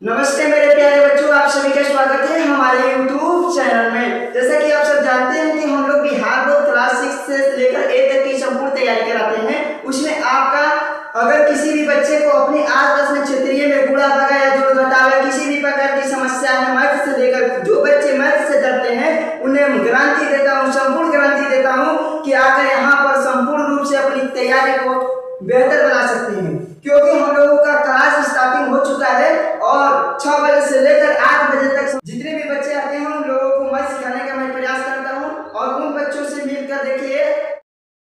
नमस्ते मेरे प्यारे बच्चों, आप सभी का स्वागत है हमारे YouTube चैनल में। जैसा कि आप सब जानते हैं कि हम लोग बिहार बोर्ड क्लास 6 से लेकर 8 तक की संपूर्ण तैयारी कराते हैं। उसमें आपका अगर किसी भी बच्चे को अपने आसपास में क्षेत्रीय में बूढ़ा भगा या जोड़ घटाव किसी भी प्रकार की समस्या है, मैथ से लेकर जो बच्चे मैथ से डरते हैं उन्हें गारंटी देता हूँ, संपूर्ण गारंटी देता हूँ कि आकर यहाँ पर संपूर्ण रूप से अपनी तैयारी को बेहतर बना सकते हैं, क्योंकि हम लोगों का क्लास स्टार्टिंग हो चुका है और 6 बजे से लेकर 8 बजे तक जितने भी बच्चे आते हैं उन लोगों को मैं सिखाने का मैं प्रयास करता हूं। और उन बच्चों से मिलकर देखिए,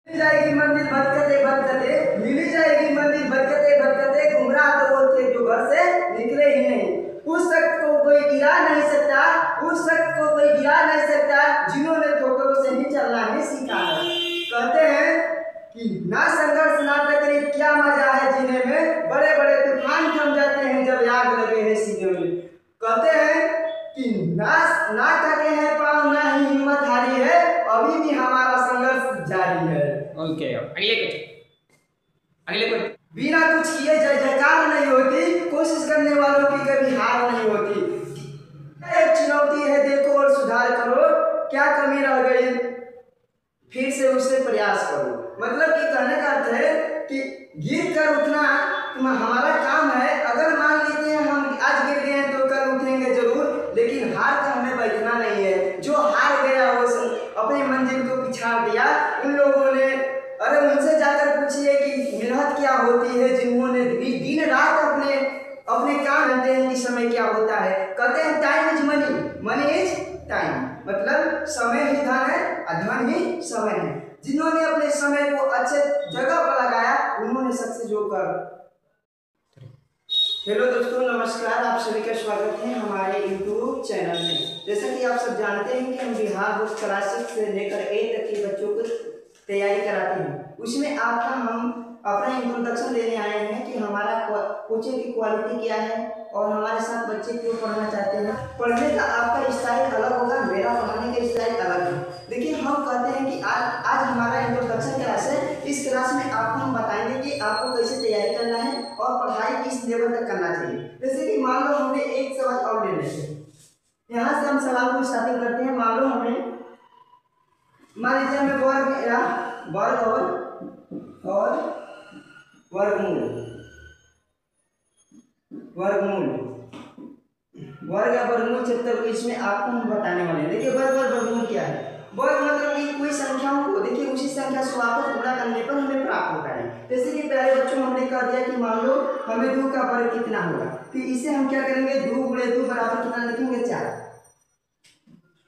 मिल जाएगी मंदिर भटकते भटकते, मिल जाएगी मंदिर भटकते भटकते, गुमराह तो बोलते जो घर से निकले ही नहीं। उस शख्स को कोई गिरा नहीं सकता, उस शख्स को कोई गिरा नहीं सकता जिन्होंने ठोकरों से ही चलना ही सीखा है। कहते हैं कि ना संघर्ष ना तकलीफ क्या मजा है जीने में, बड़े बड़े तूफान थम जाते हैं जब आग लगे हैं सीने में। कहते हैं कि ना थके हैं पाँव ना ही हिम्मत हारी है, अभी भी हमारा संघर्ष जारी है। ओके, अगले कुछ बिना कुछ किए जय जयकार नहीं होती, कोशिश करने वालों की कभी हार नहीं होती। एक चुनौती है देखो और सुधार करो, क्या कमी रह गई फिर से उससे प्रयास करो। मतलब कि कहने का अर्थ है कि गिर कर उठना हमारा काम है। अगर मान लीजिए हम आज गिर गए हैं तो कल उठेंगे जरूर, लेकिन हार कर हमें बैठना नहीं है। जो हार गया वो अपनी मंजिल को पिछाड़ दिया। उन लोगों ने, अरे उनसे जाकर पूछिए कि मेहनत क्या होती है, जिन्होंने दिन रात अपने काम करते हैं कि समय क्या होता है। कहते हैं time is money, money is time, मतलब समय ही धन है और धन ही समय है। जिन्होंने अपने समय को अच्छे जगह पर लगाया उन्होंने सक्सेस होकर। हेलो दोस्तों, नमस्कार, आप सभी का स्वागत है हमारे YouTube चैनल में। जैसा कि आप सब जानते हैं कि हम बिहार बोर्ड क्लास 6 से लेकर 8 तक के बच्चों को तैयारी कराते हैं। उसमें आपका हम अपना इंट्रोडक्शन देने आए हैं कि हमारा कोचिंग की क्वालिटी क्या है और हमारे साथ बच्चे क्यों पढ़ना चाहते हैं। पढ़ने का आपका स्टाइल अलग होगा, मेरा पढ़ाने का स्टाइल अलग है। देखिए, हम कहते हैं कि आज हमारा इंट्रोडक्शन क्लास है। इस क्लास में आपको हम बताएंगे कि आपको कैसे तैयारी करना है और पढ़ाई किस लेवल तक करना चाहिए। जैसे कि मान लो हमने एक सवाल और ले लेते हैं, यहाँ से हम सवाल को स्टार्टिंग करते हैं। मान लीजिए हमें वर्ग या वर्ग और वर्गमूल वर्ग या वर्गमूल क्षेत्र को इसमें आपको हम बताने वाले हैं। देखिए, वर्ग और वर्गमूल क्या है। वर्ग मतलब कि कोई संख्याओं को, देखिए उसी संख्या से वापस गुणा करने पर हमें प्राप्त होता है। जैसे कि प्यारे बच्चों हमने कह दिया कि मान लो हमें 2 का वर्ग कितना होगा, तो इसे हम क्या करेंगे, 2 गुणे 2 बराबर कितना लिखेंगे, 4।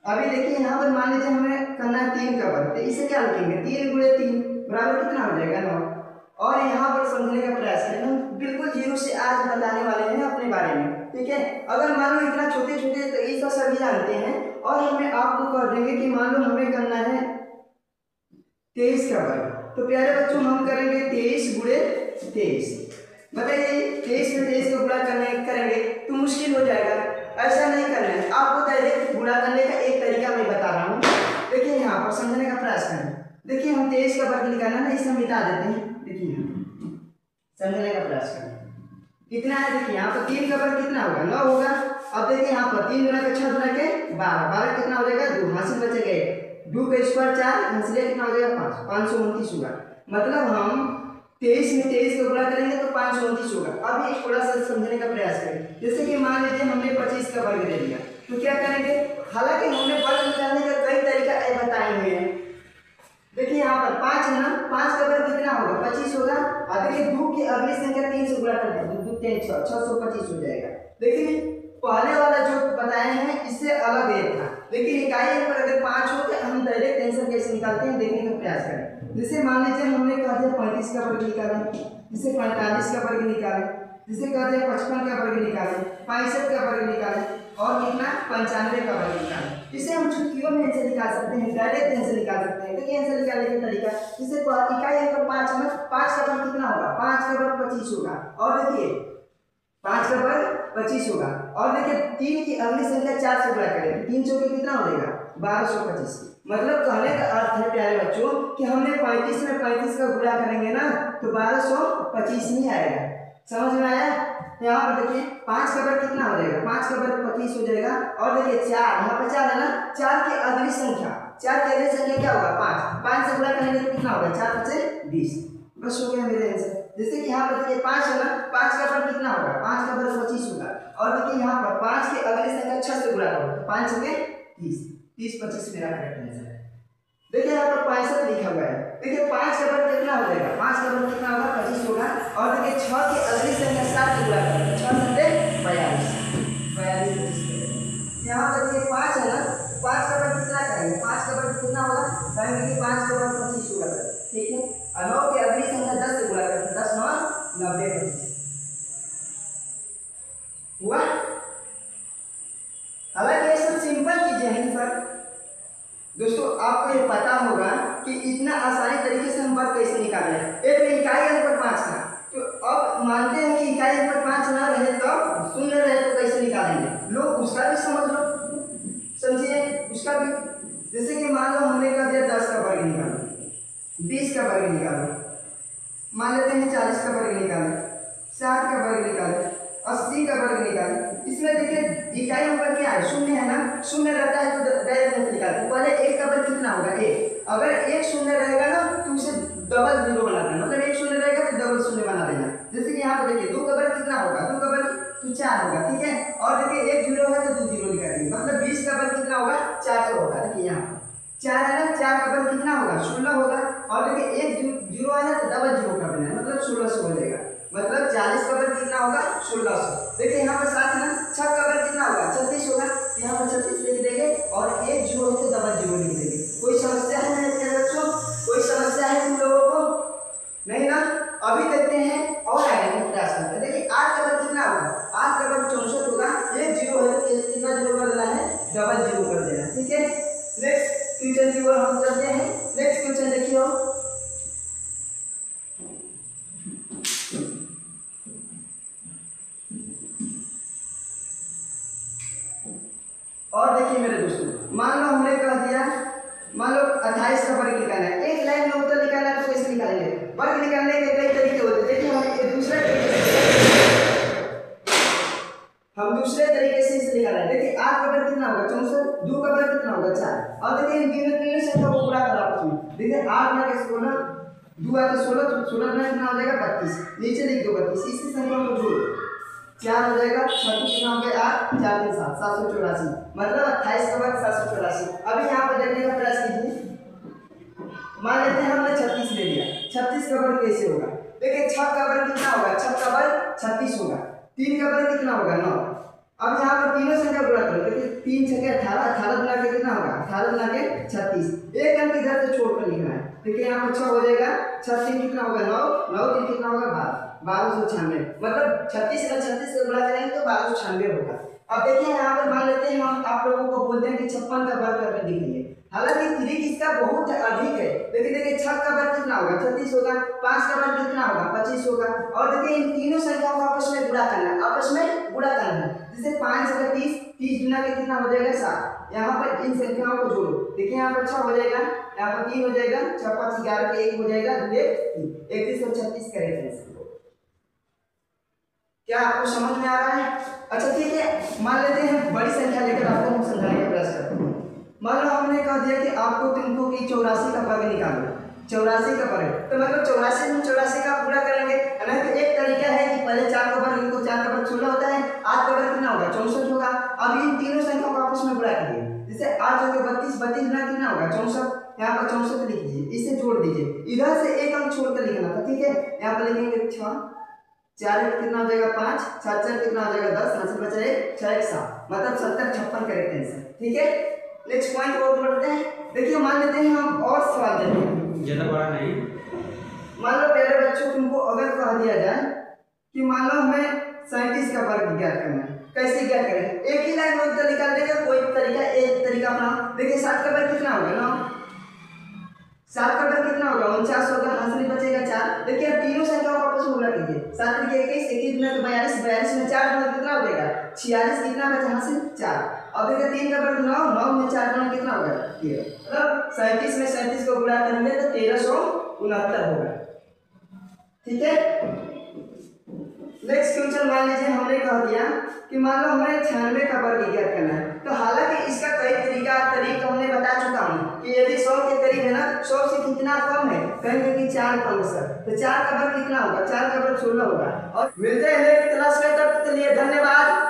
अभी देखिए यहाँ पर मान लीजिए हमें करना है 3 का वर्ग, तो इसे क्या लिखेंगे, 3 गुणे 3 बराबर कितना हो जाएगा, 9। और यहाँ पर समझने का प्रयास करें, हम बिल्कुल जीरो से आज बताने वाले हैं अपने बारे में, ठीक है। अगर मान लो इतना छोटे छोटे तो ये सभी जानते हैं और हमें आपको कर देंगे कि मान लो हमें करना है 23 का वर्ग, तो प्यारे बच्चों हम करेंगे 23 गुणे 23। बताइए 23 में 23 को गुणा करेंगे तो मुश्किल हो जाएगा। ऐसा नहीं करना है, आपको डायरेक्ट गुणा करने का एक तरीका मैं बता रहा हूँ। देखिए यहाँ पर समझने का प्रयास करें। देखिए हम 23 का वर्ग निकालना ना, इसे हम मिटा देते हैं। देखिए समझने का प्रयास करें, कितना है। देखिए यहाँ पर 3 का वर्ग कितना होगा, 9 होगा। अब देखिए यहाँ पर 3 गुना के 6 गुना के 12, 12 कितना हो जाएगा, 2 हासिल बचेगा 2 का स्क्वायर 4, हासिल कितना हो जाएगा 5, 529 होगा। मतलब हम 23 में 23 को गुणा करेंगे तो 529 होगा। अब ये थोड़ा सा समझने का प्रयास करें। जैसे कि मान लीजिए हमने 25 का वर्ग दे दिया, तो क्या करेंगे, हालांकि हमने वर्ग निकालने का कई तरीका बताए हुए हैं। देखिए यहाँ पर 5 है ना, 5 का वर्ग कितना होगा, 25 होगा। और देखिए 2 की अगली संख्या 3 से गुणा कर देंगे, 2 3 6, 625 हो जाएगा। देखिए पहले वाला जो बताए हैं इससे अलग एक था, लेकिन इकाई पर अगर 5 हो तो हम डायरेक्ट आंसर कैसे निकालते हैं देखने का प्रयास करें। जैसे मान लीजिए हमने कहा था 35 का वर्ग निकालें, जिसे 45 का वर्ग निकालें, जिसे कहते हैं 55 का वर्ग निकालें, 65 का वर्ग निकालें और कितना 95 का वर्ग निकालें। इसे हम चुटकियों में आंसर निकाल सकते हैं, डायरेक्ट आंसर निकाल सकते हैं। देखिए आंसर निकालने का तरीका, जिसे इकाई पर 5 में 5 का वर्ग कितना होगा, 5 का वर्ग 25 होगा। और देखिए 5 का वर्ग 25 होगा। और देखिए 3 की अगली संख्या 4 से गुणा करें, 3 चौके कितना हो जाएगा, 1225। मतलब कहने का अर्थ है प्यारे बच्चों कि हमने 35 में 35 का गुणा करेंगे ना तो 1225 नहीं आएगा। समझ में आया? यहाँ पर देखिए 5 का वर्ग कितना हो जाएगा, 5 का वर्ग 25 हो जाएगा। और देखिए 4, यहाँ पर 4 है ना, 4 की अगली संख्या, 4 की अगली संख्या क्या होगा 5, 5 से गुणा करेंगे तो कितना होगा 4 5 20। बस हो गया मेरे आंसर। जैसे कि यहाँ पर देखिए 5 है ना, 5 का वर्ग कितना होगा, 5 का वर्ग 25 होगा। और देखिए यहाँ पर 5 की अगली संख्या 6 से गुणा करो तो 5 में 30, 30 25 मेरा करेक्ट आंसर है। देखिए यहाँ पर 65 लिखा हुआ है। देखिए 5 का वर्ग कितना हो जाएगा, 5 का वर्ग कितना होगा 25 होगा। और देखिए 6 की अगली संख्या 7 से गुणा करेंगे, 6 7 42, 42 25। यहाँ पर देखिए 5 है ना, 5 का वर्ग कितना करेंगे, 5 का वर्ग कितना होगा, कहेंगे कि 5 का वर्ग 25 होगा, ठीक है। और 9 की अगली संख्या 10 से गुणा करेंगे, 10 9 90 25 हुआ। हालांकि ये सब सिंपल चीजें हैं सर। दोस्तों आपको ये पता होगा कि इतना आसानी तरीके से हम वर्ग कैसे निकाले हैं। एक इकाई अंक पर 5 था, तो अब मानते हैं कि इकाई अंक पर 5 ना रहे तो शून्य रहे तो कैसे निकालेंगे, लोग उसका भी समझ लो, समझिए उसका भी। जैसे कि मान लो हमने कह दिया 10 का वर्ग निकालो, 20 का वर्ग निकालो, मान लेते हैं 40 का वर्ग निकालो, 60 का वर्ग निकालो, 80 का वर्ग निकालो। इसमें देखिए इकाई अंक क्या है, शून्य है ना, शून्य रहता है तो डायरेक्ट में निकालते। पहले 1 का वर्ग कितना होगा 1, अगर 1 शून्य रहेगा ना तो उसे डबल जीरो बना देना, मतलब 1 शून्य रहेगा तो डबल शून्य बना देना। जैसे कि यहाँ पर देखिए 2 का वर्ग कितना होगा, 2 का वर्ग तो 4 होगा, ठीक है। और देखिए 1 जीरो है तो 2 जीरो निकालेंगे, मतलब 20 का वर्ग कितना होगा 400 होगा। देखिए यहाँ पर 4 है ना, 4 का वर्ग कितना होगा 16 होगा। और देखिए 1 जीरो है ना तो डबल जीरो कर देना, मतलब 1600 हो जाएगा, मतलब 40 का वर्ग कितना होगा 1600। देखिए यहाँ पर 7 है ना, 6 का वर्ग कितना होगा 36 होगा, यहाँ पर 36 लिख देंगे और 1 जीरो है तो डबल जीरो लिख देंगे। कोई समस्या है मेरे बच्चों, कोई समस्या है तुम लोगों को? नहीं ना। अभी देखते हैं और आगे प्रयास करते हैं। देखिए 8 का वर्ग कितना होगा, 8 का वर्ग 64 होगा, 1 जीरो है तो कितना जीरो कर देना है, डबल जीरो कर देना, ठीक है। नेक्स्ट क्वेश्चन की ओर हम चलते हैं। नेक्स्ट क्वेश्चन देखिए, और देखिए मेरे दोस्तों, मान लो हमने कह दिया, मान लो 28 का वर्ग निकालना है, एक लाइन में उत्तर निकालना है तो कैसे निकालेंगे? वर्ग निकालने के कई तरीके होते हैं। देखिए हम दूसरे तरीके से इसे निकालें। देखिए 8 का वर्ग कितना होगा 64, 2 का वर्ग कितना होगा 4। और देखिए इन तीनों संख्या को गुणा करो आपस में। देखिए 8 में 16, 2 है तो 16, 16 में कितना हो जाएगा 32, नीचे लिख दो 32, इसी संख्या को जोड़ो 4 हो जाएगा, 36 कितना हो गया 8, 4 3 7 784, मतलब 28 का वर्ग 784। अभी यहाँ पर देखने का प्रयास कीजिए। मान लेते हैं हमने 36 ले लिया, 36 का वर्ग कैसे होगा? देखिए 6 का वर्ग कितना होगा, 6 का वर्ग 36 होगा, 3 का वर्ग कितना होगा 9। अब यहाँ पर तीनों संख्या गुणा करो, देखिए 3 6 18, 18 गुणा के कितना होगा 18 गुणा के 36, एक अंक इधर से छोड़कर लिखना है। देखिए यहाँ पर 6 हो जाएगा, 6 3 कितना होगा 9, 9 3 कितना होगा 1296, मतलब 36 में 36 से गुणा करेंगे तो 1296 होगा। अब देखिए यहाँ पर मान लेते हैं हम आप लोगों को बोलते हैं कि 56 का वर्ग करके दिखाइए, हालांकि त्रिक इसका बहुत अधिक है। लेकिन देखिए 6 का वर्ग कितना होगा 36 होगा, 5 का वर्ग कितना होगा 25 होगा। और देखिए इन तीनों संख्याओं को आपस में गुणा करना है, आपस में गुणा करना है। जैसे 5 से 30, 30 गुना के कितना हो जाएगा 7। यहाँ पर इन संख्याओं को जोड़ो, देखिए यहाँ पर 6 हो जाएगा, यहाँ पर 3 हो जाएगा, 6 5 11 के 1 हो जाएगा, 31 और 36 करेक्ट। क्या आपको समझ में आ रहा है? अच्छा ठीक है, मान लेते हैं बड़ी संख्या लेकर आपको हम समझाने का प्रयास करते हैं। मान लो हमने कह दिया कि आपको तुमको की 84 का वर्ग निकालो, 84 का वर्ग, तो मतलब 84 में 84 का पूरा करेंगे ना। तो एक तरीका है कि पहले 4 का वर्ग इनको 4 का वर्ग 16 होता है, 8 का वर्ग कितना होगा 64 होगा। अब इन तीनों संख्याओं को आपस में गुणा करिए, जैसे 8 हो गया 32, 32 गुना कितना होगा 64, यहाँ पर 64 लिख दीजिए, इसे जोड़ दीजिए, इधर से एक अंक छोड़कर लिखना था, ठीक है। यहाँ पर लिखेंगे 6, 4 कितना हो जाएगा 5, 7 4 कितना हो जाएगा 10, 5 बचा 1, 6 1 7, मतलब 70 56 करेक्ट आंसर, ठीक है। नेक्स्ट पॉइंट और बढ़ते हैं। देखिए मान लेते हैं हम और सवाल देते हैं, ज्यादा बड़ा नहीं। मान लो प्यारे बच्चों तुमको अगर कह दिया जाए कि मान लो हमें 37 का वर्ग ज्ञात करना है, कैसे ज्ञात करें? एक ही लाइन में उत्तर निकालने का कोई तरीका, एक तरीका अपना। देखिए 7 का वर्ग कितना होगा 9, 7 का वर्ग कितना होगा 49 होगा, हाथ में बचेगा 4। देखिए अब तीनों संख्याओं को आपस में गुणा कीजिए, 7 3 21, 21 गुना तो 42, 42 में 4 गुना कितना हो जाएगा 46, कितना बचा हाथ से 4। अब देखिए 3 का वर्ग 9, 9 में 4 गुना कितना होगा 13, मतलब 37 में 37 को गुणा करेंगे तो 1369 होगा, ठीक है। नेक्स्ट क्वेश्चन मान लीजिए हमने कह दिया कि मान लो हमें 96 का वर्ग ज्ञात करना है। तो हालांकि इसका कई तरीका हमने बता चुका हूँ कि यदि 100 के करीब है ना, 100 से कितना कम है, कहेंगे कि 4 कम सर, तो 4 का वर्ग कितना होगा, 4 का वर्ग 16 होगा। और मिलते हैं नेक्स्ट क्लास में, तब तक के लिए धन्यवाद।